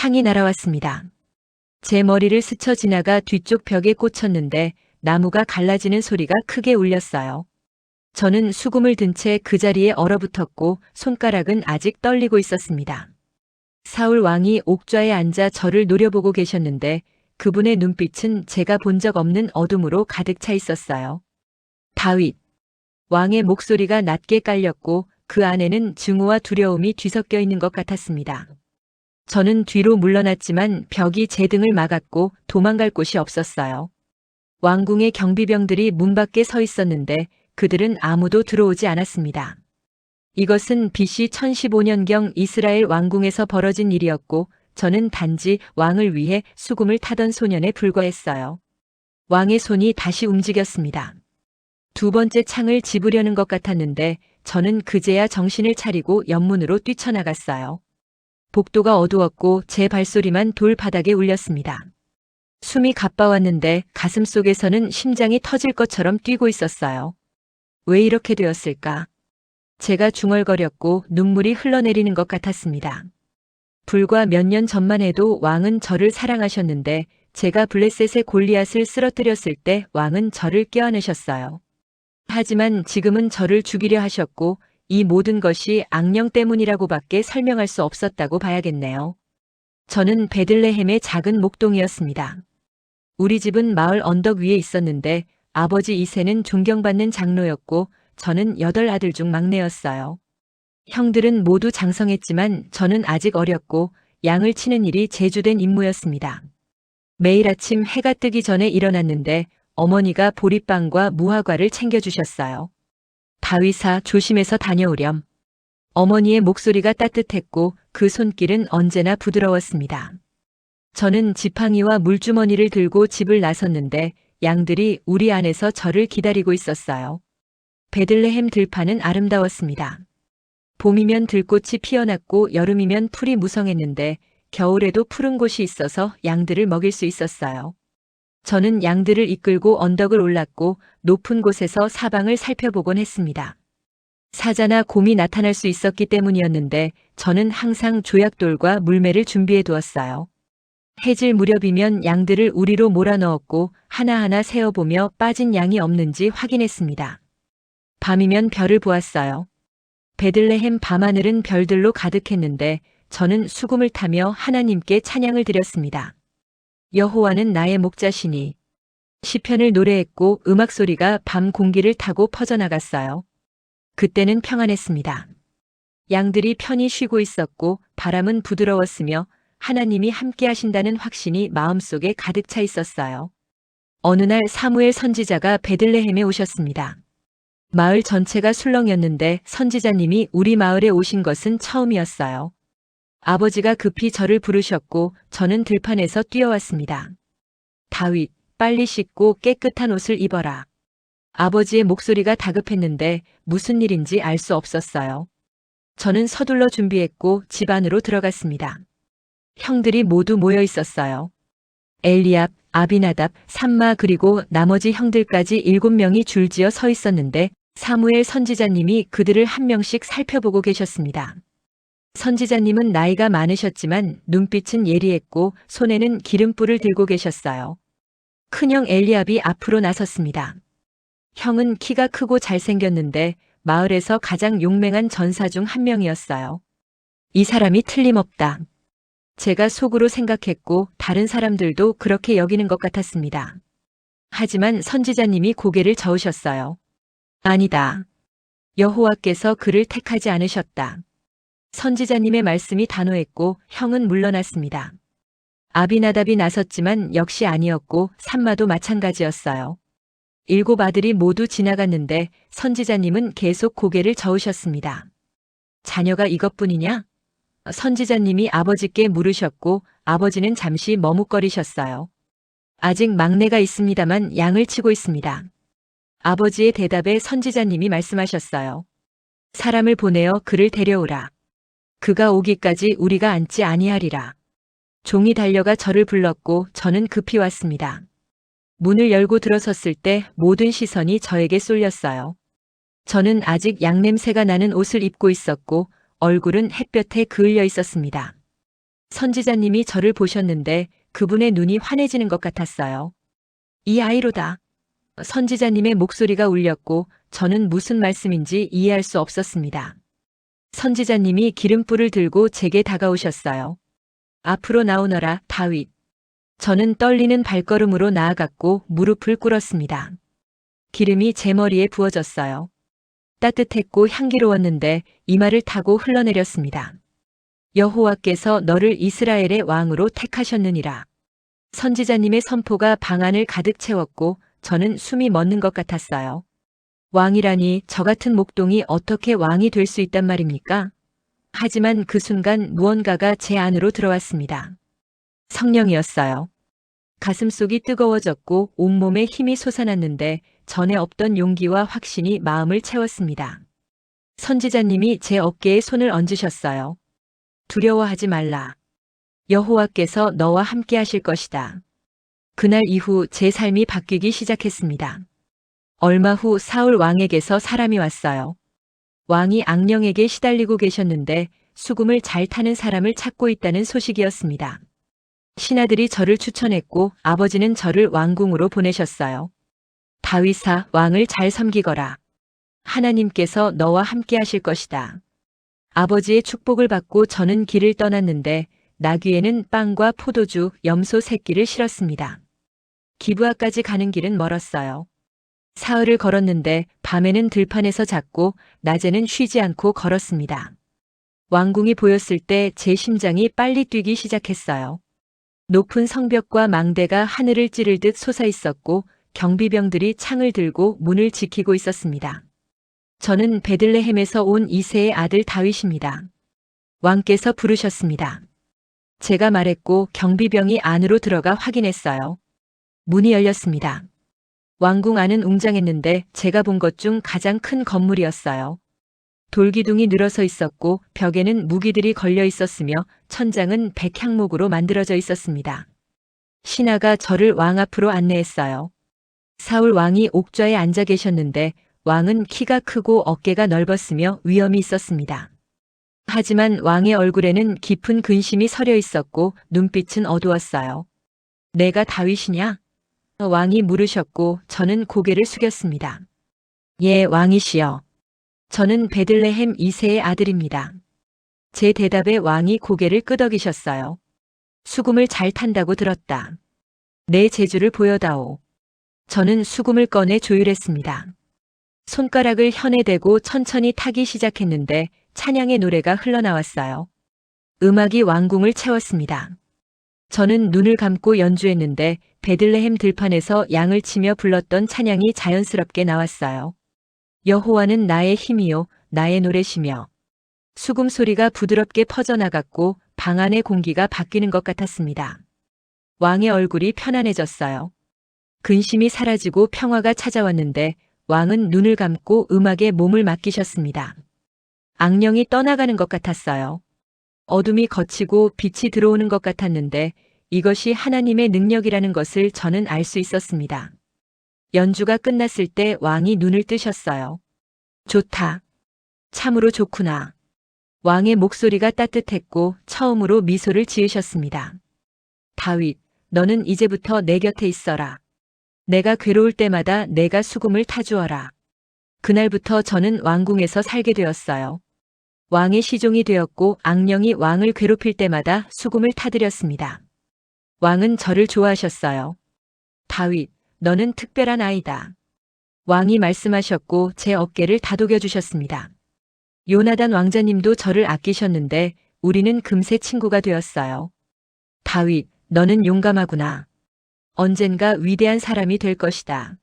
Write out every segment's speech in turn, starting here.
창이 날아왔습니다. 제 머리를 스쳐 지나가 뒤쪽 벽에 꽂혔는데 나무가 갈라지는 소리가 크게 울렸어요. 저는 수금을 든 채 그 자리에 얼어붙었고 손가락은 아직 떨리고 있었습니다. 사울 왕이 옥좌에 앉아 저를 노려보고 계셨는데 그분의 눈빛은 제가 본 적 없는 어둠으로 가득 차 있었어요. 다윗. 왕의 목소리가 낮게 깔렸고 그 안에는 증오와 두려움이 뒤섞여 있는 것 같았습니다. 저는 뒤로 물러났지만 벽이 제 등을 막았고 도망갈 곳이 없었어요. 왕궁의 경비병들이 문 밖에 서 있었는데 그들은 아무도 들어오지 않았습니다. 이것은 BC 1015년경 이스라엘 왕궁에서 벌어진 일이었고 저는 단지 왕을 위해 수금을 타던 소년에 불과했어요. 왕의 손이 다시 움직였습니다. 두 번째 창을 집으려는 것 같았는데 저는 그제야 정신을 차리고 옆문으로 뛰쳐나갔어요. 복도가 어두웠고 제 발소리만 돌바닥에 울렸습니다. 숨이 가빠왔는데 가슴속에서는 심장이 터질 것처럼 뛰고 있었어요. 왜 이렇게 되었을까? 제가 중얼거렸고 눈물이 흘러내리는 것 같았습니다. 불과 몇 년 전만 해도 왕은 저를 사랑하셨는데 제가 블레셋의 골리앗을 쓰러뜨렸을 때 왕은 저를 껴안으셨어요. 하지만 지금은 저를 죽이려 하셨고 이 모든 것이 악령 때문이라고밖에 설명할 수 없었다고 봐야겠네요. 저는 베들레헴의 작은 목동이었습니다. 우리 집은 마을 언덕 위에 있었는데 아버지 이세는 존경받는 장로였고 저는 8아들 중 막내였어요. 형들은 모두 장성했지만 저는 아직 어렸고 양을 치는 일이 제주된 임무였습니다. 매일 아침 해가 뜨기 전에 일어났는데 어머니가 보리빵과 무화과를 챙겨주셨어요. 다윗아, 조심해서 다녀오렴. 어머니의 목소리가 따뜻했고 그 손길은 언제나 부드러웠습니다. 저는 지팡이와 물주머니를 들고 집을 나섰는데 양들이 우리 안에서 저를 기다리고 있었어요. 베들레헴 들판은 아름다웠습니다. 봄이면 들꽃이 피어났고 여름이면 풀이 무성했는데 겨울에도 푸른 곳이 있어서 양들을 먹일 수 있었어요. 저는 양들을 이끌고 언덕을 올랐고 높은 곳에서 사방을 살펴보곤 했습니다. 사자나 곰이 나타날 수 있었기 때문이었는데 저는 항상 조약돌과 물매를 준비해 두었어요. 해질 무렵이면 양들을 우리로 몰아넣었고 하나하나 세어보며 빠진 양이 없는지 확인했습니다. 밤이면 별을 보았어요. 베들레헴 밤하늘은 별들로 가득했는데 저는 수금을 타며 하나님께 찬양을 드렸습니다. 여호와는 나의 목자시니 시편을 노래했고 음악 소리가 밤 공기를 타고 퍼져나갔어요. 그때는 평안했습니다. 양들이 편히 쉬고 있었고 바람은 부드러웠으며 하나님이 함께 하신다는 확신이 마음속에 가득 차 있었어요. 어느 날 사무엘 선지자가 베들레헴에 오셨습니다. 마을 전체가 술렁였는데 선지자님이 우리 마을에 오신 것은 처음이었어요. 아버지가 급히 저를 부르셨고 저는 들판에서 뛰어왔습니다. 다윗, 빨리 씻고 깨끗한 옷을 입어라. 아버지의 목소리가 다급했는데 무슨 일인지 알 수 없었어요. 저는 서둘러 준비했고 집 안으로 들어갔습니다. 형들이 모두 모여 있었어요. 엘리압, 아비나답, 삼마 그리고 나머지 형들까지 7명이 줄지어 서 있었는데 사무엘 선지자님이 그들을 한 명씩 살펴보고 계셨습니다. 선지자님은 나이가 많으셨지만 눈빛은 예리했고 손에는 기름불을 들고 계셨어요. 큰형 엘리압이 앞으로 나섰습니다. 형은 키가 크고 잘생겼는데 마을에서 가장 용맹한 전사 중 한 명이었어요. 이 사람이 틀림없다. 제가 속으로 생각했고 다른 사람들도 그렇게 여기는 것 같았습니다. 하지만 선지자님이 고개를 저으셨어요. 아니다. 여호와께서 그를 택하지 않으셨다. 선지자님의 말씀이 단호했고 형은 물러났습니다. 아비나답이 나섰지만 역시 아니었고 삼마도 마찬가지였어요. 7아들이 모두 지나갔는데 선지자님은 계속 고개를 저으셨습니다. 자녀가 이것뿐이냐? 선지자님이 아버지께 물으셨고 아버지는 잠시 머뭇거리셨어요. 아직 막내가 있습니다만 양을 치고 있습니다. 아버지의 대답에 선지자님이 말씀하셨어요. 사람을 보내어 그를 데려오라. 그가 오기까지 우리가 앉지 아니하리라. 종이 달려가 저를 불렀고 저는 급히 왔습니다. 문을 열고 들어섰을 때 모든 시선이 저에게 쏠렸어요. 저는 아직 양냄새가 나는 옷을 입고 있었고 얼굴은 햇볕에 그을려 있었습니다. 선지자님이 저를 보셨는데 그분의 눈이 환해지는 것 같았어요. 이 아이로다. 선지자님의 목소리가 울렸고 저는 무슨 말씀인지 이해할 수 없었습니다. 선지자님이 기름불을 들고 제게 다가오셨어요. 앞으로 나오너라, 다윗. 저는 떨리는 발걸음으로 나아갔고 무릎을 꿇었습니다. 기름이 제 머리에 부어졌어요. 따뜻했고 향기로웠는데 이마를 타고 흘러내렸습니다. 여호와께서 너를 이스라엘의 왕으로 택하셨느니라. 선지자님의 선포가 방 안을 가득 채웠고 저는 숨이 멎는 것 같았어요. 왕이라니 저 같은 목동이 어떻게 왕이 될 수 있단 말입니까? 하지만 그 순간 무언가가 제 안으로 들어왔습니다. 성령이었어요. 가슴속이 뜨거워졌고 온몸에 힘이 솟아났는데 전에 없던 용기와 확신이 마음을 채웠습니다. 선지자님이 제 어깨에 손을 얹으셨어요. 두려워하지 말라. 여호와께서 너와 함께 하실 것이다. 그날 이후 제 삶이 바뀌기 시작했습니다. 얼마 후 사울 왕에게서 사람이 왔어요. 왕이 악령에게 시달리고 계셨는데 수금을 잘 타는 사람을 찾고 있다는 소식이었습니다. 신하들이 저를 추천했고 아버지는 저를 왕궁으로 보내셨어요. 다윗아, 왕을 잘 섬기거라. 하나님께서 너와 함께 하실 것이다. 아버지의 축복을 받고 저는 길을 떠났는데 나귀에는 빵과 포도주, 염소 새끼를 실었습니다. 기브아까지 가는 길은 멀었어요. 사흘을 걸었는데 밤에는 들판에서 잤고 낮에는 쉬지 않고 걸었습니다. 왕궁이 보였을 때 제 심장이 빨리 뛰기 시작했어요. 높은 성벽과 망대가 하늘을 찌르듯 솟아 있었고 경비병들이 창을 들고 문을 지키고 있었습니다. 저는 베들레헴에서 온 이새의 아들 다윗입니다. 왕께서 부르셨습니다. 제가 말했고 경비병이 안으로 들어가 확인했어요. 문이 열렸습니다. 왕궁 안은 웅장했는데 제가 본 것 중 가장 큰 건물이었어요. 돌기둥이 늘어서 있었고 벽에는 무기들이 걸려 있었으며 천장은 백향목으로 만들어져 있었습니다. 신하가 저를 왕 앞으로 안내했어요. 사울 왕이 옥좌에 앉아 계셨는데 왕은 키가 크고 어깨가 넓었으며 위엄이 있었습니다. 하지만 왕의 얼굴에는 깊은 근심이 서려 있었고 눈빛은 어두웠어요. 내가 다윗이냐? 왕이 물으셨고 저는 고개를 숙였습니다. 예, 왕이시여. 저는 베들레헴 이새의 아들입니다. 제 대답에 왕이 고개를 끄덕이셨어요. 수금을 잘 탄다고 들었다. 내 재주를 보여다오. 저는 수금을 꺼내 조율했습니다. 손가락을 현에 대고 천천히 타기 시작했는데 찬양의 노래가 흘러나왔어요. 음악이 왕궁을 채웠습니다. 저는 눈을 감고 연주했는데 베들레헴 들판에서 양을 치며 불렀던 찬양이 자연스럽게 나왔어요. 여호와는 나의 힘이요 나의 노래시며. 수금 소리가 부드럽게 퍼져나갔고 방 안의 공기가 바뀌는 것 같았습니다. 왕의 얼굴이 편안해졌어요. 근심이 사라지고 평화가 찾아왔는데 왕은 눈을 감고 음악에 몸을 맡기셨습니다. 악령이 떠나가는 것 같았어요. 어둠이 걷히고 빛이 들어오는 것 같았는데 이것이 하나님의 능력이라는 것을 저는 알 수 있었습니다. 연주가 끝났을 때 왕이 눈을 뜨셨어요. 좋다. 참으로 좋구나. 왕의 목소리가 따뜻했고 처음으로 미소를 지으셨습니다. 다윗, 너는 이제부터 내 곁에 있어라. 내가 괴로울 때마다 내가 수금을 타주어라. 그날부터 저는 왕궁에서 살게 되었어요. 왕의 시종이 되었고 악령이 왕을 괴롭힐 때마다 수금을 타드렸습니다. 왕은 저를 좋아하셨어요. 다윗, 너는 특별한 아이다. 왕이 말씀하셨고 제 어깨를 다독여 주셨습니다. 요나단 왕자님도 저를 아끼셨는데 우리는 금세 친구가 되었어요. 다윗, 너는 용감하구나. 언젠가 위대한 사람이 될 것이다.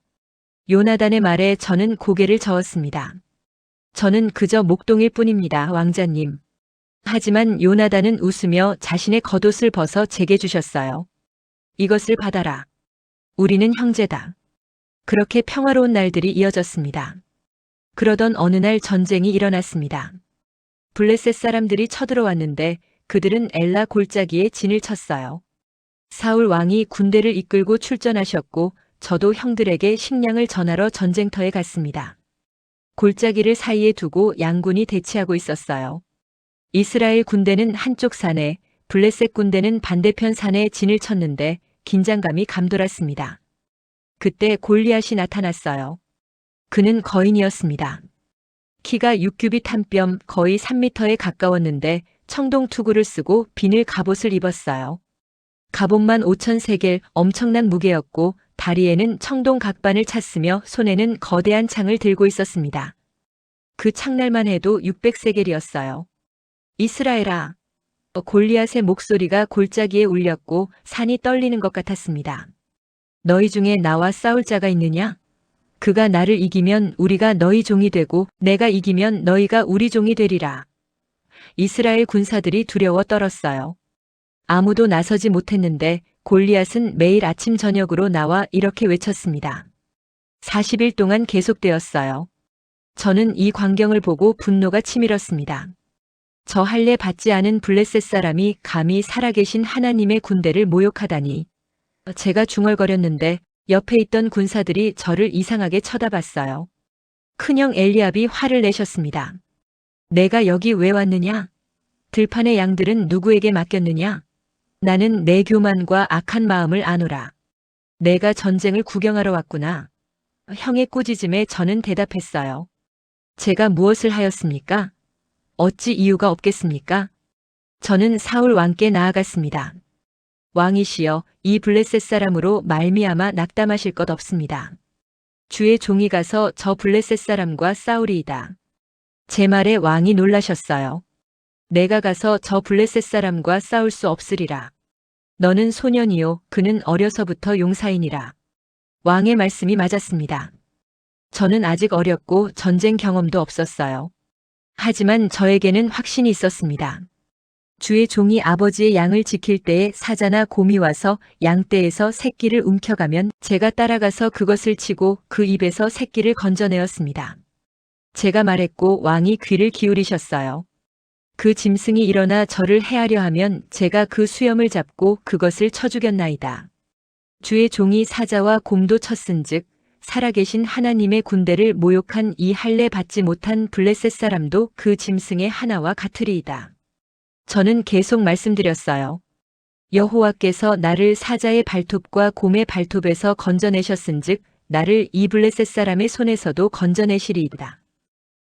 요나단의 말에 저는 고개를 저었습니다. 저는 그저 목동일 뿐입니다, 왕자님. 하지만 요나단은 웃으며 자신의 겉옷을 벗어 제게 주셨어요. 이것을 받아라. 우리는 형제다. 그렇게 평화로운 날들이 이어졌습니다. 그러던 어느 날 전쟁이 일어났습니다. 블레셋 사람들이 쳐들어왔는데 그들은 엘라 골짜기에 진을 쳤어요. 사울 왕이 군대를 이끌고 출전하셨고 저도 형들에게 식량을 전하러 전쟁터에 갔습니다. 골짜기를 사이에 두고 양군이 대치하고 있었어요. 이스라엘 군대는 한쪽 산에, 블레셋 군대는 반대편 산에 진을 쳤는데 긴장감이 감돌았습니다. 그때 골리앗이 나타났어요. 그는 거인이었습니다. 키가 6규빗 한 뼘 거의 3미터에 가까웠는데 청동 투구를 쓰고 비늘 갑옷을 입었어요. 갑옷만 5,000세겔 엄청난 무게였고 다리에는 청동 각반을 찼으며 손에는 거대한 창을 들고 있었습니다. 그 창날만 해도 600세겔이었어요. 이스라엘아! 골리앗의 목소리가 골짜기에 울렸고 산이 떨리는 것 같았습니다. 너희 중에 나와 싸울 자가 있느냐? 그가 나를 이기면 우리가 너희 종이 되고 내가 이기면 너희가 우리 종이 되리라. 이스라엘 군사들이 두려워 떨었어요. 아무도 나서지 못했는데 골리앗은 매일 아침 저녁으로 나와 이렇게 외쳤습니다. 40일 동안 계속되었어요. 저는 이 광경을 보고 분노가 치밀었습니다. 저 할례 받지 않은 블레셋 사람이 감히 살아계신 하나님의 군대를 모욕하다니. 제가 중얼거렸는데 옆에 있던 군사들이 저를 이상하게 쳐다봤어요. 큰형 엘리압이 화를 내셨습니다. 내가 여기 왜 왔느냐? 들판의 양들은 누구에게 맡겼느냐? 나는 내 교만과 악한 마음을 아노라. 내가 전쟁을 구경하러 왔구나. 형의 꾸짖음에 저는 대답했어요. 제가 무엇을 하였습니까? 어찌 이유가 없겠습니까? 저는 사울 왕께 나아갔습니다. 왕이시여, 이 블레셋 사람으로 말미암아 낙담하실 것 없습니다. 주의 종이 가서 저 블레셋 사람과 싸우리이다. 제 말에 왕이 놀라셨어요. 내가 가서 저 블레셋 사람과 싸울 수 없으리라. 너는 소년이요, 그는 어려서부터 용사이니라. 왕의 말씀이 맞았습니다. 저는 아직 어렸고 전쟁 경험도 없었어요. 하지만 저에게는 확신이 있었습니다. 주의 종이 아버지의 양을 지킬 때에 사자나 곰이 와서 양떼에서 새끼를 움켜가면 제가 따라가서 그것을 치고 그 입에서 새끼를 건져내었습니다. 제가 말했고 왕이 귀를 기울이셨어요. 그 짐승이 일어나 저를 해하려 하면 제가 그 수염을 잡고 그것을 쳐 죽였나이다. 주의 종이 사자와 곰도 쳤은즉 살아계신 하나님의 군대를 모욕한 이 할례 받지 못한 블레셋 사람도 그 짐승의 하나와 같으리이다. 저는 계속 말씀드렸어요. 여호와께서 나를 사자의 발톱과 곰의 발톱에서 건져내셨은즉 나를 이 블레셋 사람의 손에서도 건져내시리이다.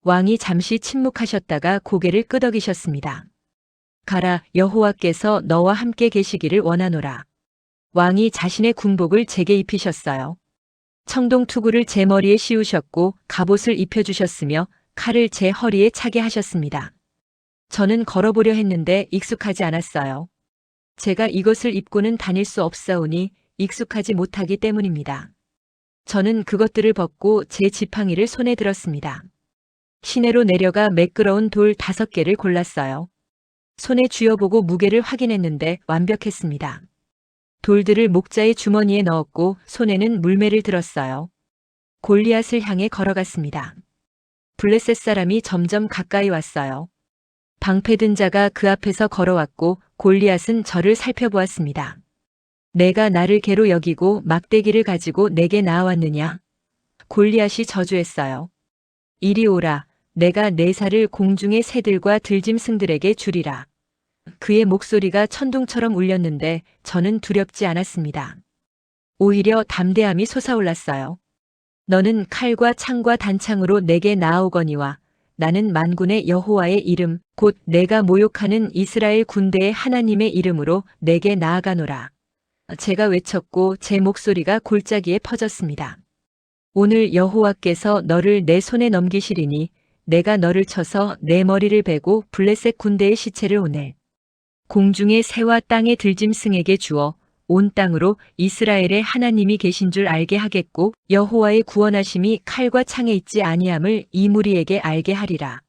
왕이 잠시 침묵하셨다가 고개를 끄덕이셨습니다. 가라, 여호와께서 너와 함께 계시기를 원하노라. 왕이 자신의 군복을 제게 입히셨어요. 청동 투구를 제 머리에 씌우셨고 갑옷을 입혀주셨으며 칼을 제 허리에 차게 하셨습니다. 저는 걸어보려 했는데 익숙하지 않았어요. 제가 이것을 입고는 다닐 수 없사오니 익숙하지 못하기 때문입니다. 저는 그것들을 벗고 제 지팡이를 손에 들었습니다. 시내로 내려가 매끄러운 돌 5개를 골랐어요. 손에 쥐어보고 무게를 확인했는데 완벽했습니다. 돌들을 목자의 주머니에 넣었고 손에는 물매를 들었어요. 골리앗을 향해 걸어갔습니다. 블레셋 사람이 점점 가까이 왔어요. 방패든 자가 그 앞에서 걸어왔고 골리앗은 저를 살펴보았습니다. 내가 나를 개로 여기고 막대기를 가지고 내게 나아왔느냐? 골리앗이 저주했어요. 이리 오라, 내가 내 살을 공중의 새들과 들짐승들에게 주리라. 그의 목소리가 천둥처럼 울렸는데 저는 두렵지 않았습니다. 오히려 담대함이 솟아올랐어요. 너는 칼과 창과 단창으로 내게 나아오거니와 나는 만군의 여호와의 이름 곧 내가 모욕하는 이스라엘 군대의 하나님의 이름으로 내게 나아가노라. 제가 외쳤고 제 목소리가 골짜기에 퍼졌습니다. 오늘 여호와께서 너를 내 손에 넘기시리니 내가 너를 쳐서 내 머리를 베고 블레셋 군대의 시체를 오늘 공중의 새와 땅의 들짐승에게 주어 온 땅으로 이스라엘의 하나님이 계신 줄 알게 하겠고 여호와의 구원하심이 칼과 창에 있지 아니함을 이 무리에게 알게 하리라.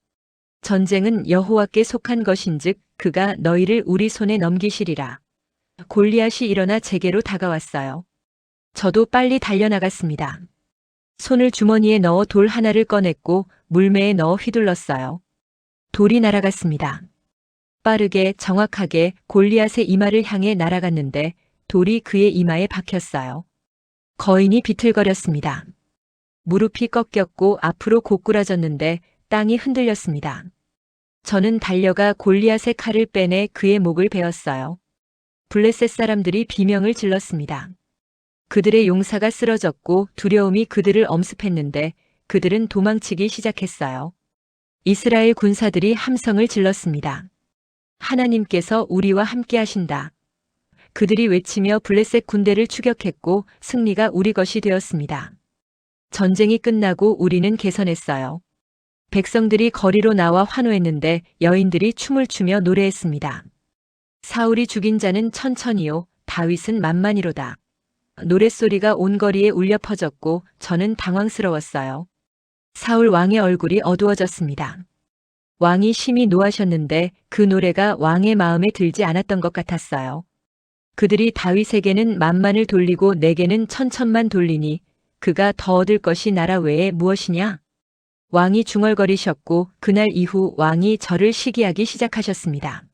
전쟁은 여호와께 속한 것인즉 그가 너희를 우리 손에 넘기시리라. 골리앗이 일어나 제게로 다가왔어요. 저도 빨리 달려나갔습니다. 손을 주머니에 넣어 돌 하나를 꺼냈고 물매에 넣어 휘둘렀어요. 돌이 날아갔습니다. 빠르게 정확하게 골리앗의 이마를 향해 날아갔는데 돌이 그의 이마에 박혔어요. 거인이 비틀거렸습니다. 무릎이 꺾였고 앞으로 고꾸라졌는데 땅이 흔들렸습니다. 저는 달려가 골리앗의 칼을 빼내 그의 목을 베었어요. 블레셋 사람들이 비명을 질렀습니다. 그들의 용사가 쓰러졌고 두려움이 그들을 엄습했는데 그들은 도망치기 시작했어요. 이스라엘 군사들이 함성을 질렀습니다. 하나님께서 우리와 함께 하신다. 그들이 외치며 블레셋 군대를 추격했고 승리가 우리 것이 되었습니다. 전쟁이 끝나고 우리는 개선했어요. 백성들이 거리로 나와 환호했는데 여인들이 춤을 추며 노래했습니다. 사울이 죽인 자는 천천히요, 다윗은 만만히로다. 노랫소리가 온 거리에 울려 퍼졌고 저는 당황스러웠어요. 사울 왕의 얼굴이 어두워졌습니다. 왕이 심히 노하셨는데 그 노래가 왕의 마음에 들지 않았던 것 같았어요. 그들이 다윗에게는 만만을 돌리고 내게는 천천만 돌리니 그가 더 얻을 것이 나라 외에 무엇이냐? 왕이 중얼거리셨고 그날 이후 왕이 저를 시기하기 시작하셨습니다.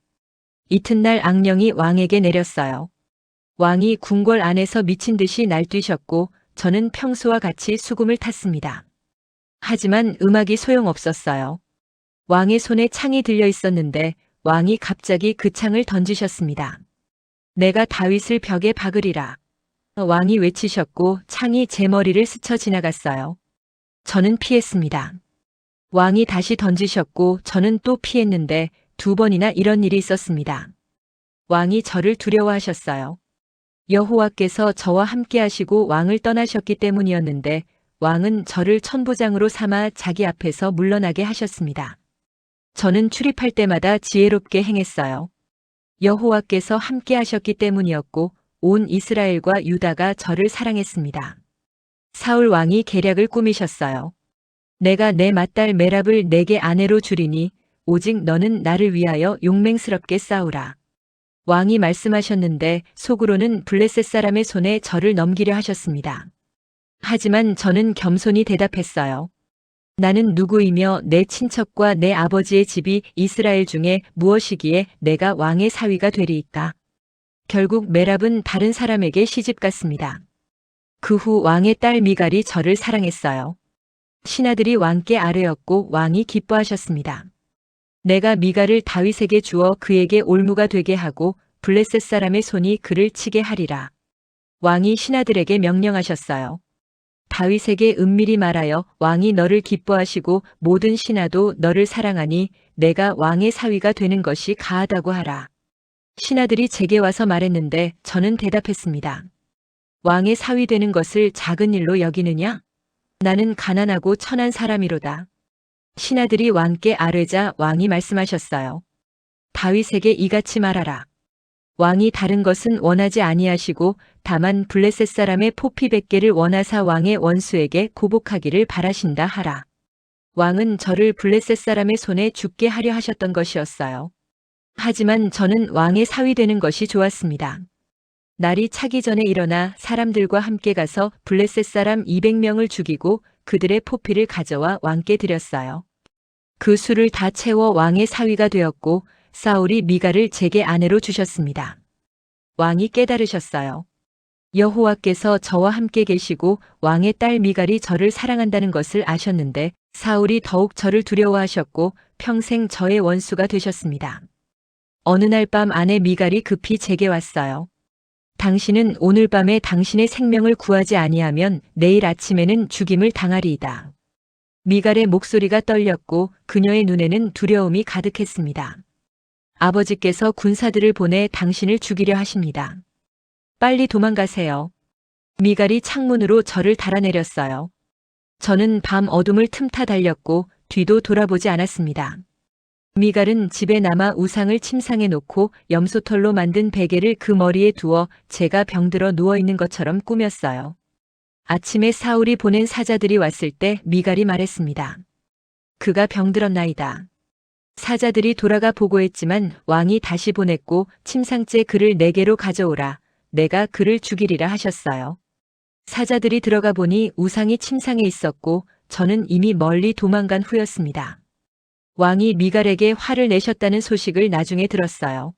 이튿날 악령이 왕에게 내렸어요. 왕이 궁궐 안에서 미친 듯이 날뛰셨고 저는 평소와 같이 수금을 탔습니다. 하지만 음악이 소용없었어요. 왕의 손에 창이 들려 있었는데 왕이 갑자기 그 창을 던지셨습니다. 내가 다윗을 벽에 박으리라. 왕이 외치셨고 창이 제 머리를 스쳐 지나갔어요. 저는 피했습니다. 왕이 다시 던지셨고 저는 또 피했는데 2번이나 이런 일이 있었습니다. 왕이 저를 두려워하셨어요. 여호와께서 저와 함께 하시고 왕을 떠나셨기 때문이었는데 왕은 저를 천부장으로 삼아 자기 앞에서 물러나게 하셨습니다. 저는 출입할 때마다 지혜롭게 행했어요. 여호와께서 함께 하셨기 때문이었고 온 이스라엘과 유다가 저를 사랑했습니다. 사울 왕이 계략을 꾸미셨어요. 내가 내 맏딸 메랍을 내게 아내로 주리니 오직 너는 나를 위하여 용맹스럽게 싸우라. 왕이 말씀하셨는데 속으로는 블레셋 사람의 손에 저를 넘기려 하셨습니다. 하지만 저는 겸손히 대답했어요. 나는 누구이며 내 친척과 내 아버지의 집이 이스라엘 중에 무엇이기에 내가 왕의 사위가 되리이까. 결국 메랍은 다른 사람에게 시집갔습니다. 그 후 왕의 딸 미갈이 저를 사랑했어요. 신하들이 왕께 아뢰었고 왕이 기뻐하셨습니다. 내가 미갈을 다윗에게 주어 그에게 올무가 되게 하고 블레셋 사람의 손이 그를 치게 하리라. 왕이 신하들에게 명령하셨어요. 다윗에게 은밀히 말하여 왕이 너를 기뻐하시고 모든 신하도 너를 사랑하니 내가 왕의 사위가 되는 것이 가하다고 하라. 신하들이 제게 와서 말했는데 저는 대답했습니다. 왕의 사위 되는 것을 작은 일로 여기느냐? 나는 가난하고 천한 사람이로다. 신하들이 왕께 아뢰자 왕이 말씀하셨어요. 다윗에게 이같이 말하라. 왕이 다른 것은 원하지 아니하시고 다만 블레셋 사람의 포피 100개를 원하사 왕의 원수에게 고복하기를 바라신다 하라. 왕은 저를 블레셋 사람의 손에 죽게 하려 하셨던 것이었어요. 하지만 저는 왕의 사위 되는 것이 좋았습니다. 날이 차기 전에 일어나 사람들과 함께 가서 블레셋 사람 200명을 죽이고 그들의 포피를 가져와 왕께 드렸어요. 그 수를 다 채워 왕의 사위가 되었고 사울이 미갈을 제게 아내로 주셨습니다. 왕이 깨달으셨어요. 여호와께서 저와 함께 계시고 왕의 딸 미갈이 저를 사랑한다는 것을 아셨는데 사울이 더욱 저를 두려워하셨고 평생 저의 원수가 되셨습니다. 어느 날 밤 아내 미갈이 급히 제게 왔어요. 당신은 오늘 밤에 당신의 생명을 구하지 아니하면 내일 아침에는 죽임을 당하리이다. 미갈의 목소리가 떨렸고 그녀의 눈에는 두려움이 가득했습니다. 아버지께서 군사들을 보내 당신을 죽이려 하십니다. 빨리 도망가세요. 미갈이 창문으로 저를 달아내렸어요. 저는 밤 어둠을 틈타 달렸고 뒤도 돌아보지 않았습니다. 미갈은 집에 남아 우상을 침상에 놓고 염소털로 만든 베개를 그 머리에 두어 제가 병들어 누워있는 것처럼 꾸몄어요. 아침에 사울이 보낸 사자들이 왔을 때 미갈이 말했습니다. 그가 병들었나이다. 사자들이 돌아가 보고했지만 왕이 다시 보냈고 침상째 그를 내게로 가져오라. 내가 그를 죽이리라 하셨어요. 사자들이 들어가 보니 우상이 침상에 있었고 저는 이미 멀리 도망간 후였습니다. 왕이 미갈에게 화를 내셨다는 소식을 나중에 들었어요.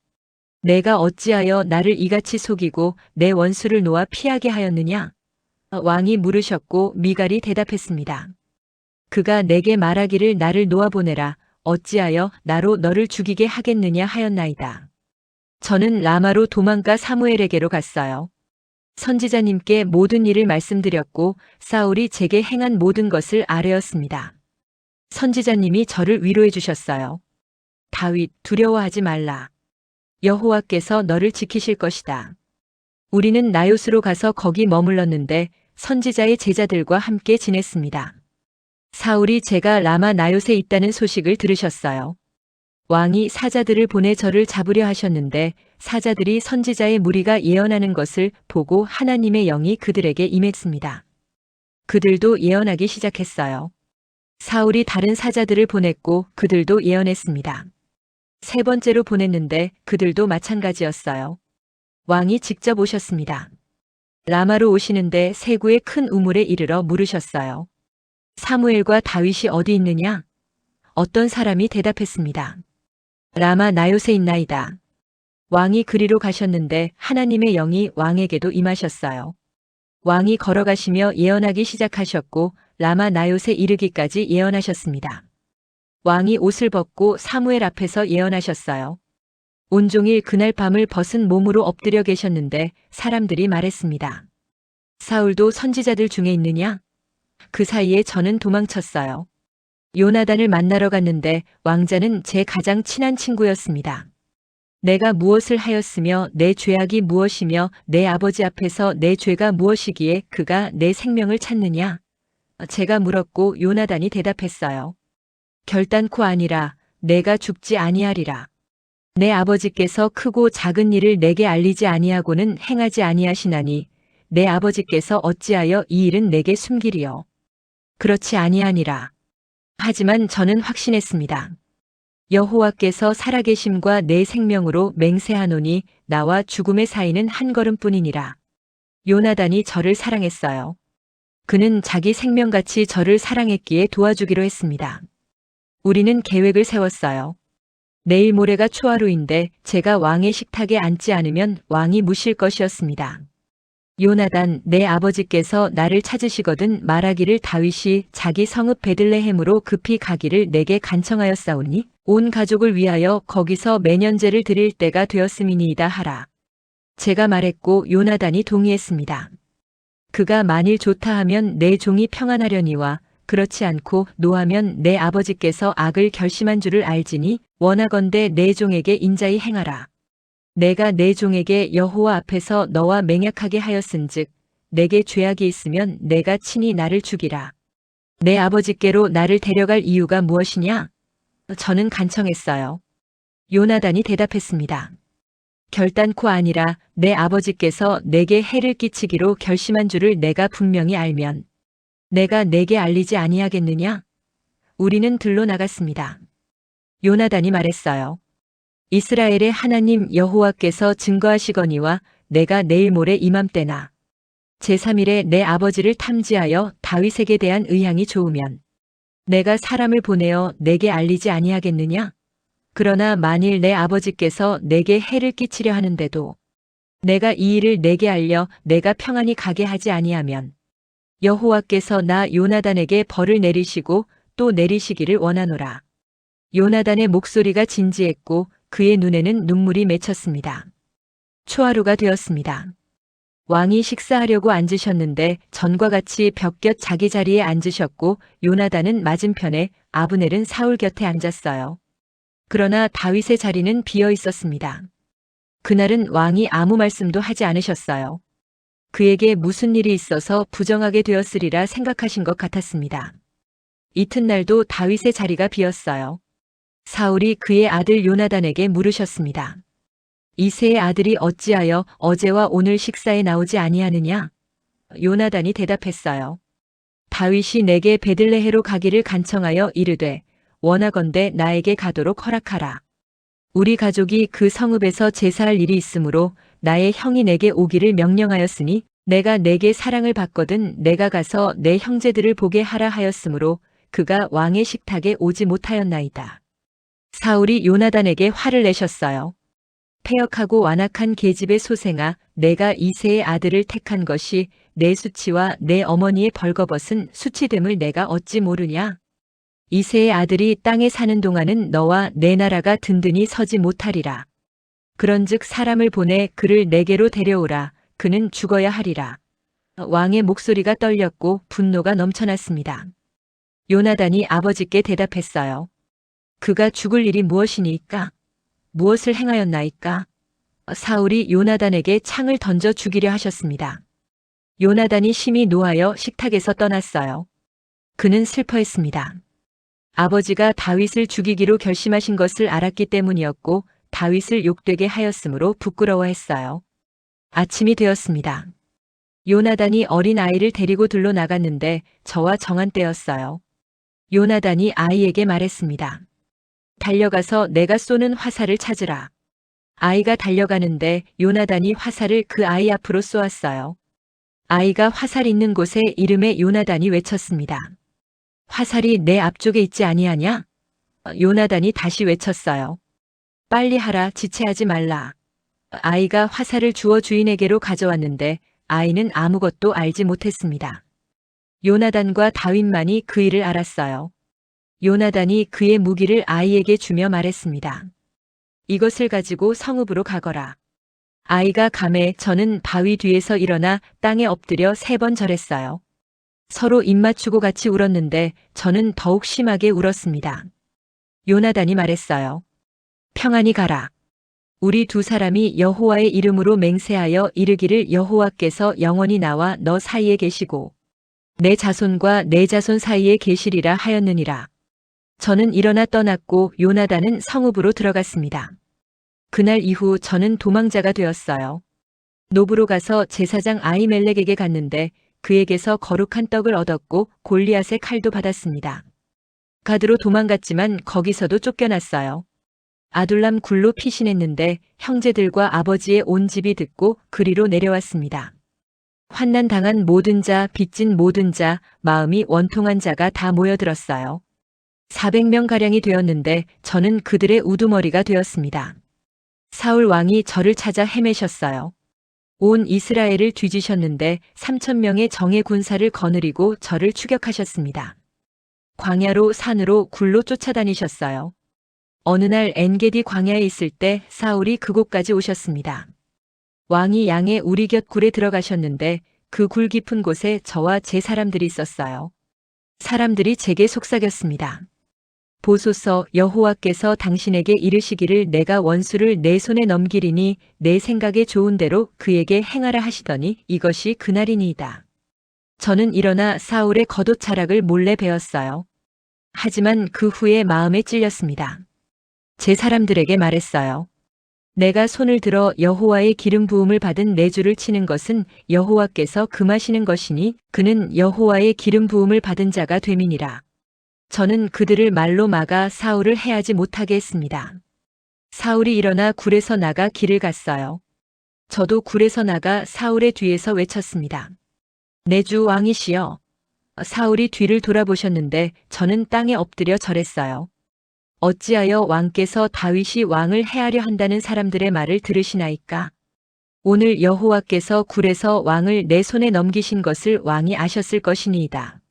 내가 어찌하여 나를 이같이 속이고 내 원수를 놓아 피하게 하였느냐? 왕이 물으셨고 미갈이 대답했습니다. 그가 내게 말하기를 나를 놓아보내라. 어찌하여 나로 너를 죽이게 하겠느냐 하였나이다. 저는 라마로 도망가 사무엘에게로 갔어요. 선지자님께 모든 일을 말씀드렸고 사울이 제게 행한 모든 것을 아뢰었습니다. 선지자님이 저를 위로해 주셨어요. 다윗, 두려워하지 말라. 여호와께서 너를 지키실 것이다. 우리는 나요스로 가서 거기 머물렀는데 선지자의 제자들과 함께 지냈습니다. 사울이 제가 라마 나요스에 있다는 소식을 들으셨어요. 왕이 사자들을 보내 저를 잡으려 하셨는데 사자들이 선지자의 무리가 예언하는 것을 보고 하나님의 영이 그들에게 임했습니다. 그들도 예언하기 시작했어요. 사울이 다른 사자들을 보냈고 그들도 예언했습니다. 세 번째로 보냈는데 그들도 마찬가지였어요. 왕이 직접 오셨습니다. 라마로 오시는데 세구의 큰 우물에 이르러 물으셨어요. 사무엘과 다윗이 어디 있느냐? 어떤 사람이 대답했습니다. 라마 나요스에 있나이다. 왕이 그리로 가셨는데 하나님의 영이 왕에게도 임하셨어요. 왕이 걸어가시며 예언하기 시작하셨고 라마 나요스에 이르기까지 예언하셨습니다. 왕이 옷을 벗고 사무엘 앞에서 예언하셨어요. 온종일 그날 밤을 벗은 몸으로 엎드려 계셨는데 사람들이 말했습니다. 사울도 선지자들 중에 있느냐? 그 사이에 저는 도망쳤어요. 요나단을 만나러 갔는데 왕자는 제 가장 친한 친구였습니다. 내가 무엇을 하였으며 내 죄악이 무엇이며 내 아버지 앞에서 내 죄가 무엇이기에 그가 내 생명을 찾느냐? 제가 물었고 요나단이 대답했어요. 결단코 아니라 내가 죽지 아니하리라. 내 아버지께서 크고 작은 일을 내게 알리지 아니하고는 행하지 아니하시나니 내 아버지께서 어찌하여 이 일은 내게 숨기리요. 그렇지 아니하니라. 하지만 저는 확신했습니다. 여호와께서 살아계심과 내 생명으로 맹세하노니 나와 죽음의 사이는 한 걸음뿐이니라. 요나단이 저를 사랑했어요. 그는 자기 생명같이 저를 사랑했기에 도와주기로 했습니다. 우리는 계획을 세웠어요. 내일 모레가 초하루인데 제가 왕의 식탁에 앉지 않으면 왕이 무실 것이었습니다. 요나단, 내 아버지께서 나를 찾으시거든 말하기를 다윗이 자기 성읍 베들레헴으로 급히 가기를 내게 간청하였사오니 온 가족을 위하여 거기서 매년제를 드릴 때가 되었음이니이다 하라. 제가 말했고 요나단이 동의했습니다. 그가 만일 좋다 하면 내 종이 평안하려니와 그렇지 않고 노하면 내 아버지께서 악을 결심한 줄을 알지니 원하건대 내 종에게 인자히 행하라. 내가 내 종에게 여호와 앞에서 너와 맹약하게 하였은즉 내게 죄악이 있으면 내가 친히 나를 죽이라. 내 아버지께로 나를 데려갈 이유가 무엇이냐? 저는 간청했어요. 요나단이 대답했습니다. 결단코 아니라 내 아버지께서 내게 해를 끼치기로 결심한 줄을 내가 분명히 알면 내가 내게 알리지 아니하겠느냐? 우리는 들로 나갔습니다. 요나단이 말했어요. 이스라엘의 하나님 여호와께서 증거하시거니와 내가 내일 모레 이맘때나 제3일에 내 아버지를 탐지하여 다윗에게 대한 의향이 좋으면 내가 사람을 보내어 내게 알리지 아니하겠느냐? 그러나 만일 내 아버지께서 내게 해를 끼치려 하는데도 내가 이 일을 내게 알려 내가 평안히 가게 하지 아니하면 여호와께서 나 요나단에게 벌을 내리시고 또 내리시기를 원하노라. 요나단의 목소리가 진지했고 그의 눈에는 눈물이 맺혔습니다. 초하루가 되었습니다. 왕이 식사하려고 앉으셨는데 전과 같이 벽 곁 자기 자리에 앉으셨고 요나단은 맞은편에 아브넬은 사울 곁에 앉았어요. 그러나 다윗의 자리는 비어 있었습니다. 그날은 왕이 아무 말씀도 하지 않으셨어요. 그에게 무슨 일이 있어서 부정하게 되었으리라 생각하신 것 같았습니다. 이튿날도 다윗의 자리가 비었어요. 사울이 그의 아들 요나단에게 물으셨습니다. 이새의 아들이 어찌하여 어제와 오늘 식사에 나오지 아니하느냐? 요나단이 대답했어요. 다윗이 내게 베들레헴으로 가기를 간청하여 이르되 원하건대 나에게 가도록 허락하라. 우리 가족이 그 성읍에서 제사할 일이 있으므로 나의 형이 내게 오기를 명령하였으니 내가 내게 사랑을 받거든 내가 가서 내 형제들을 보게 하라 하였으므로 그가 왕의 식탁에 오지 못하였나이다. 사울이 요나단에게 화를 내셨어요. 패역하고 완악한 계집의 소생아, 내가 이새의 아들을 택한 것이 내 수치와 내 어머니의 벌거벗은 수치됨을 내가 어찌 모르냐? 이새의 아들이 땅에 사는 동안은 너와 내 나라가 든든히 서지 못하리라. 그런즉 사람을 보내 그를 내게로 데려오라. 그는 죽어야 하리라. 왕의 목소리가 떨렸고 분노가 넘쳐났습니다. 요나단이 아버지께 대답했어요. 그가 죽을 일이 무엇이니까? 무엇을 행하였나이까? 사울이 요나단에게 창을 던져 죽이려 하셨습니다. 요나단이 심히 노하여 식탁에서 떠났어요. 그는 슬퍼했습니다. 아버지가 다윗을 죽이기로 결심하신 것을 알았기 때문이었고 다윗을 욕되게 하였으므로 부끄러워했어요. 아침이 되었습니다. 요나단이 어린 아이를 데리고 들로 나갔는데 저와 정한 때였어요. 요나단이 아이에게 말했습니다. 달려가서 내가 쏘는 화살을 찾으라. 아이가 달려가는데 요나단이 화살을 그 아이 앞으로 쏘았어요. 아이가 화살 있는 곳에 이름에 요나단이 외쳤습니다. 화살이 내 앞쪽에 있지 아니하냐? 요나단이 다시 외쳤어요. 빨리 하라, 지체하지 말라. 아이가 화살을 주어 주인에게로 가져왔는데 아이는 아무것도 알지 못했습니다. 요나단과 다윗만이 그 일을 알았어요. 요나단이 그의 무기를 아이에게 주며 말했습니다. 이것을 가지고 성읍으로 가거라. 아이가 가매 저는 바위 뒤에서 일어나 땅에 엎드려 3번 절했어요. 서로 입맞추고 같이 울었는데 저는 더욱 심하게 울었습니다. 요나단이 말했어요. 평안히 가라. 우리 두 사람이 여호와의 이름으로 맹세하여 이르기를 여호와께서 영원히 나와 너 사이에 계시고 내 자손과 내 자손 사이에 계시리라 하였느니라. 저는 일어나 떠났고 요나단은 성읍으로 들어갔습니다. 그날 이후 저는 도망자가 되었어요. 노브로 가서 제사장 아히멜렉에게 갔는데 그에게서 거룩한 떡을 얻었고 골리앗의 칼도 받았습니다. 가드로 도망갔지만 거기서도 쫓겨났어요. 아둘람 굴로 피신했는데 형제들과 아버지의 온 집이 듣고 그리로 내려왔습니다. 환난 당한 모든 자, 빚진 모든 자, 마음이 원통한 자가 다 모여들었어요. 400명가량이 되었는데 저는 그들의 우두머리가 되었습니다. 사울 왕이 저를 찾아 헤매셨어요. 온 이스라엘을 뒤지셨는데 3,000명의 정예 군사를 거느리고 저를 추격하셨습니다. 광야로 산으로 굴로 쫓아다니셨어요. 어느 날 엔게디 광야에 있을 때 사울이 그곳까지 오셨습니다. 왕이 양의 우리 곁 굴에 들어가셨는데 그 굴 깊은 곳에 저와 제 사람들이 있었어요. 사람들이 제게 속삭였습니다. 보소서 여호와께서 당신에게 이르시기를 내가 원수를 내 손에 넘기리니 내 생각에 좋은 대로 그에게 행하라 하시더니 이것이 그날이니이다. 저는 일어나 사울의 겉옷자락을 몰래 베었어요. 하지만 그 후에 마음에 찔렸습니다. 제 사람들에게 말했어요. 내가 손을 들어 여호와의 기름 부음을 받은 내 주를 치는 것은 여호와께서 금하시는 것이니 그는 여호와의 기름 부음을 받은 자가 됨이니라. 저는 그들을 말로 막아 사울을 해하지 못하게 했습니다. 사울이 일어나 굴에서 나가 길을 갔어요. 저도 굴에서 나가 사울의 뒤에서 외쳤습니다. 내 주 왕이시여. 사울이 뒤를 돌아보셨는데 저는 땅에 엎드려 절했어요. 어찌하여 왕께서 다윗이 왕을 해하려 한다는 사람들의 말을 들으시나이까? 오늘 여호와께서 굴에서 왕을 내 손에 넘기신 것을 왕이 아셨을 것이니이다.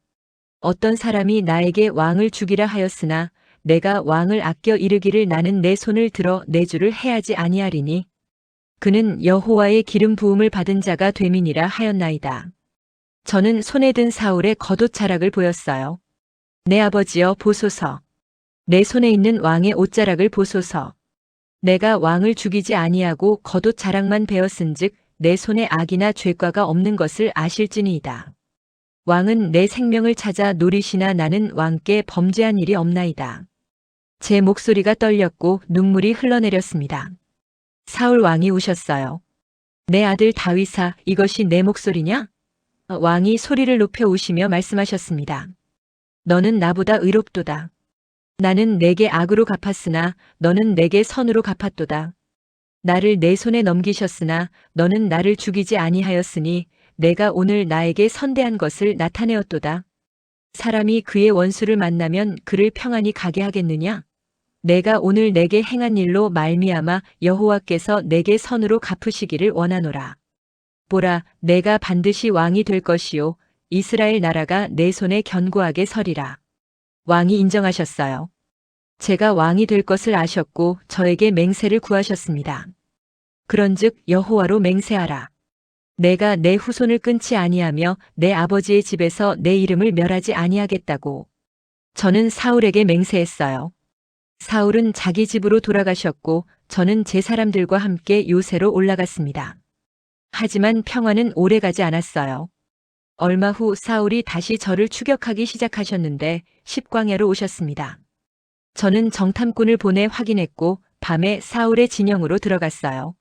어떤 사람이 나에게 왕을 죽이라 하였으나 내가 왕을 아껴 이르기를 나는 내 손을 들어 내 주를 해하지 아니하리니 그는 여호와의 기름 부음을 받은 자가 됨이니라 하였나이다. 저는 손에 든 사울의 겉옷자락을 보였어요. 내 아버지여 보소서. 내 손에 있는 왕의 옷자락을 보소서. 내가 왕을 죽이지 아니하고 겉옷자락만 베었은즉 내 손에 악이나 죄과가 없는 것을 아실지니이다. 왕은 내 생명을 찾아 노리시나 나는 왕께 범죄한 일이 없나이다. 제 목소리가 떨렸고 눈물이 흘러내렸습니다. 사울 왕이 우셨어요. 내 아들 다윗아, 이것이 내 목소리냐? 왕이 소리를 높여 우시며 말씀하셨습니다. 너는 나보다 의롭도다. 나는 내게 악으로 갚았으나 너는 내게 선으로 갚았도다. 나를 내 손에 넘기셨으나 너는 나를 죽이지 아니하였으니 내가 오늘 나에게 선대한 것을 나타내었도다. 사람이 그의 원수를 만나면 그를 평안히 가게 하겠느냐? 내가 오늘 내게 행한 일로 말미암아 여호와께서 내게 선으로 갚으시기를 원하노라. 보라, 내가 반드시 왕이 될 것이요 이스라엘 나라가 내 손에 견고하게 서리라. 왕이 인정하셨어요. 제가 왕이 될 것을 아셨고 저에게 맹세를 구하셨습니다. 그런즉 여호와로 맹세하라. 내가 내 후손을 끊지 아니하며 내 아버지의 집에서 내 이름을 멸하지 아니하겠다고. 저는 사울에게 맹세했어요. 사울은 자기 집으로 돌아가셨고 저는 제 사람들과 함께 요새로 올라갔습니다. 하지만 평화는 오래가지 않았어요. 얼마 후 사울이 다시 저를 추격하기 시작하셨는데 십광야로 오셨습니다. 저는 정탐꾼을 보내 확인했고 밤에 사울의 진영으로 들어갔어요.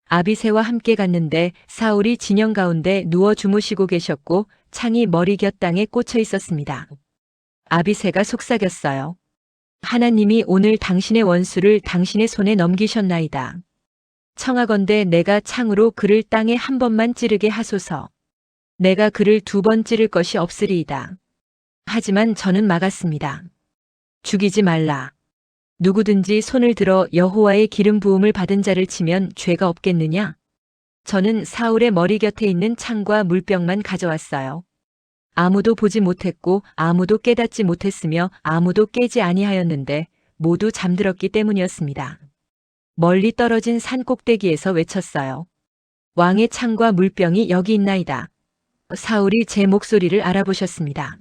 아비새와 함께 갔는데 사울이 진영 가운데 누워 주무시고 계셨고 창이 머리 곁 땅에 꽂혀 있었습니다. 아비새가 속삭였어요. 하나님이 오늘 당신의 원수를 당신의 손에 넘기셨나이다. 청하건대 내가 창으로 그를 땅에 한 번만 찌르게 하소서. 내가 그를 2번 찌를 것이 없으리이다. 하지만 저는 막았습니다. 죽이지 말라. 누구든지 손을 들어 여호와의 기름 부음을 받은 자를 치면 죄가 없겠느냐? 저는 사울의 머리 곁에 있는 창과 물병만 가져왔어요. 아무도 보지 못했고 아무도 깨닫지 못했으며 아무도 깨지 아니하였는데 모두 잠들었기 때문이었습니다. 멀리 떨어진 산 꼭대기에서 외쳤어요. 왕의 창과 물병이 여기 있나이다. 사울이 제 목소리를 알아보셨습니다.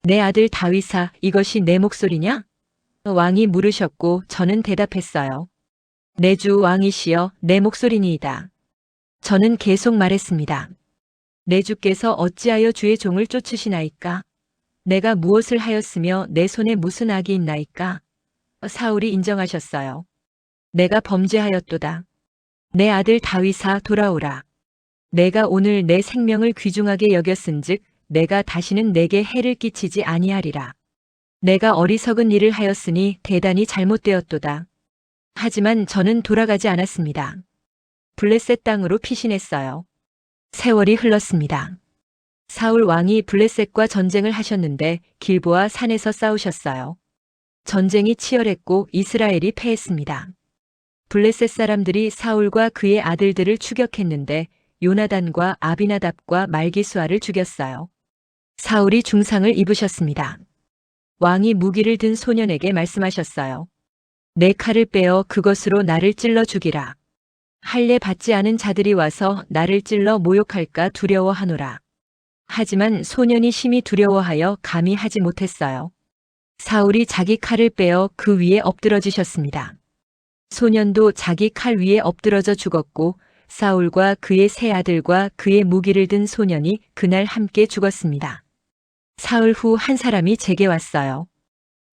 내 아들 다윗아, 이것이 내 목소리냐? 왕이 물으셨고 저는 대답했어요. 내 주 왕이시여, 내 목소리니이다. 저는 계속 말했습니다. 내 주께서 어찌하여 주의 종을 쫓으시나이까? 내가 무엇을 하였으며 내 손에 무슨 악이 있나이까? 사울이 인정하셨어요. 내가 범죄하였도다. 내 아들 다윗아, 돌아오라. 내가 오늘 내 생명을 귀중하게 여겼은즉 내가 다시는 내게 해를 끼치지 아니하리라. 내가 어리석은 일을 하였으니 대단히 잘못되었도다. 하지만 저는 돌아가지 않았습니다. 블레셋 땅으로 피신했어요. 세월이 흘렀습니다. 사울 왕이 블레셋과 전쟁을 하셨는데 길보아 산에서 싸우셨어요. 전쟁이 치열했고 이스라엘이 패했습니다. 블레셋 사람들이 사울과 그의 아들들을 추격했는데 요나단과 아비나답과 말기수아를 죽였어요. 사울이 중상을 입으셨습니다. 왕이 무기를 든 소년에게 말씀하셨어요. 내 칼을 빼어 그것으로 나를 찔러 죽이라. 할례 받지 않은 자들이 와서 나를 찔러 모욕할까 두려워하노라. 하지만 소년이 심히 두려워하여 감히 하지 못했어요. 사울이 자기 칼을 빼어 그 위에 엎드러지셨습니다. 소년도 자기 칼 위에 엎드러져 죽었고 사울과 그의 세 아들과 그의 무기를 든 소년이 그날 함께 죽었습니다. 사흘 후 한 사람이 제게 왔어요.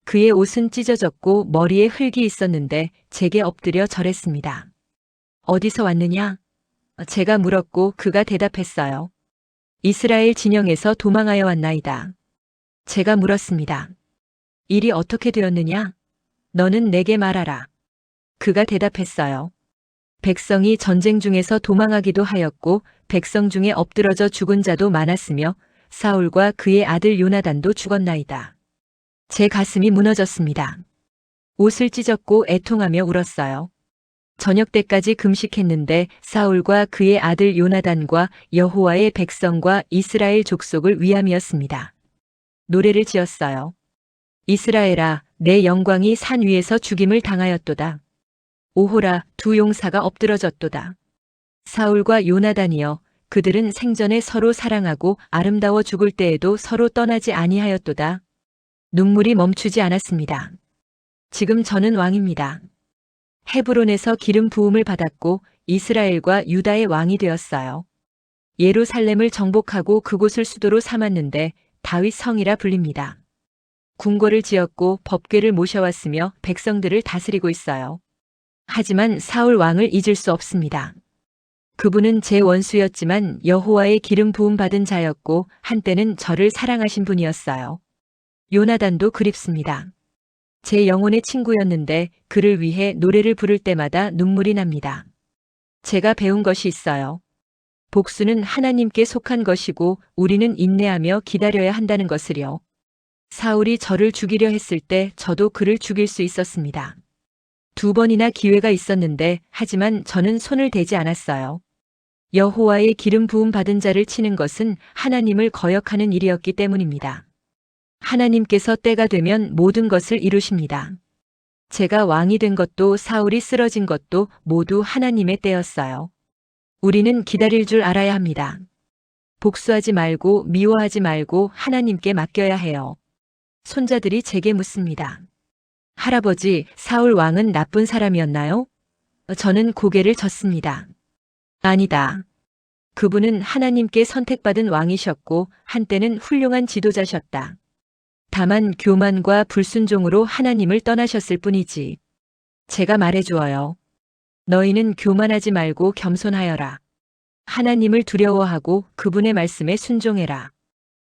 그의 옷은 찢어졌고 머리에 흙이 있었는데 제게 엎드려 절했습니다. 어디서 왔느냐? 제가 물었고 그가 대답했어요. 이스라엘 진영에서 도망하여 왔나이다. 제가 물었습니다. 일이 어떻게 되었느냐? 너는 내게 말하라. 그가 대답했어요. 백성이 전쟁 중에서 도망하기도 하였고 백성 중에 엎드러져 죽은 자도 많았으며 사울과 그의 아들 요나단도 죽었나이다. 제 가슴이 무너졌습니다. 옷을 찢었고 애통하며 울었어요. 저녁 때까지 금식했는데 사울과 그의 아들 요나단과 여호와의 백성과 이스라엘 족속을 위함이었습니다. 노래를 지었어요. 이스라엘아, 내 영광이 산 위에서 죽임을 당하였도다. 오호라, 2 용사가 엎드러졌도다. 사울과 요나단이여, 그들은 생전에 서로 사랑하고 아름다워 죽을 때에도 서로 떠나지 아니하였도다. 눈물이 멈추지 않았습니다. 지금 저는 왕입니다. 헤브론에서 기름 부음을 받았고 이스라엘과 유다의 왕이 되었어요. 예루살렘을 정복하고 그곳을 수도로 삼았는데 다윗 성이라 불립니다. 궁궐을 지었고 법궤를 모셔왔으며 백성들을 다스리고 있어요. 하지만 사울 왕을 잊을 수 없습니다. 그분은 제 원수였지만 여호와의 기름 부음 받은 자였고 한때는 저를 사랑하신 분이었어요. 요나단도 그립습니다. 제 영혼의 친구였는데 그를 위해 노래를 부를 때마다 눈물이 납니다. 제가 배운 것이 있어요. 복수는 하나님께 속한 것이고 우리는 인내하며 기다려야 한다는 것을요. 사울이 저를 죽이려 했을 때 저도 그를 죽일 수 있었습니다. 2번이나 기회가 있었는데 하지만 저는 손을 대지 않았어요. 여호와의 기름 부음 받은 자를 치는 것은 하나님을 거역하는 일이었기 때문입니다. 하나님께서 때가 되면 모든 것을 이루십니다. 제가 왕이 된 것도 사울이 쓰러진 것도 모두 하나님의 때였어요. 우리는 기다릴 줄 알아야 합니다. 복수하지 말고 미워하지 말고 하나님께 맡겨야 해요. 손자들이 제게 묻습니다. 할아버지, 사울 왕은 나쁜 사람이었나요? 저는 고개를 젓습니다. 아니다. 그분은 하나님께 선택받은 왕이셨고 한때는 훌륭한 지도자셨다. 다만 교만과 불순종으로 하나님을 떠나셨을 뿐이지. 제가 말해주어요. 너희는 교만하지 말고 겸손하여라. 하나님을 두려워하고 그분의 말씀에 순종해라.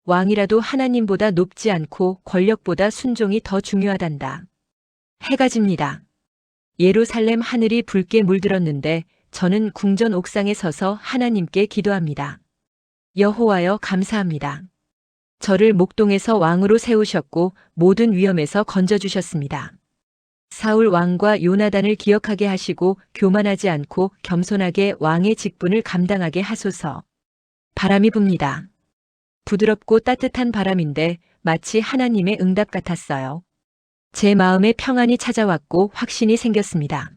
왕이라도 하나님보다 높지 않고 권력보다 순종이 더 중요하단다. 해가 집니다. 예루살렘 하늘이 붉게 물들었는데 저는 궁전 옥상에 서서 하나님께 기도합니다. 여호와여 감사합니다. 저를 목동에서 왕으로 세우셨고 모든 위험에서 건져주셨습니다. 사울 왕과 요나단을 기억하게 하시고 교만하지 않고 겸손하게 왕의 직분을 감당하게 하소서. 바람이 붑니다. 부드럽고 따뜻한 바람인데 마치 하나님의 응답 같았어요. 제 마음에 평안이 찾아왔고 확신이 생겼습니다.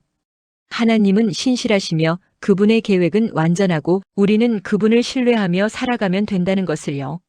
하나님은 신실하시며 그분의 계획은 완전하고 우리는 그분을 신뢰하며 살아가면 된다는 것을요.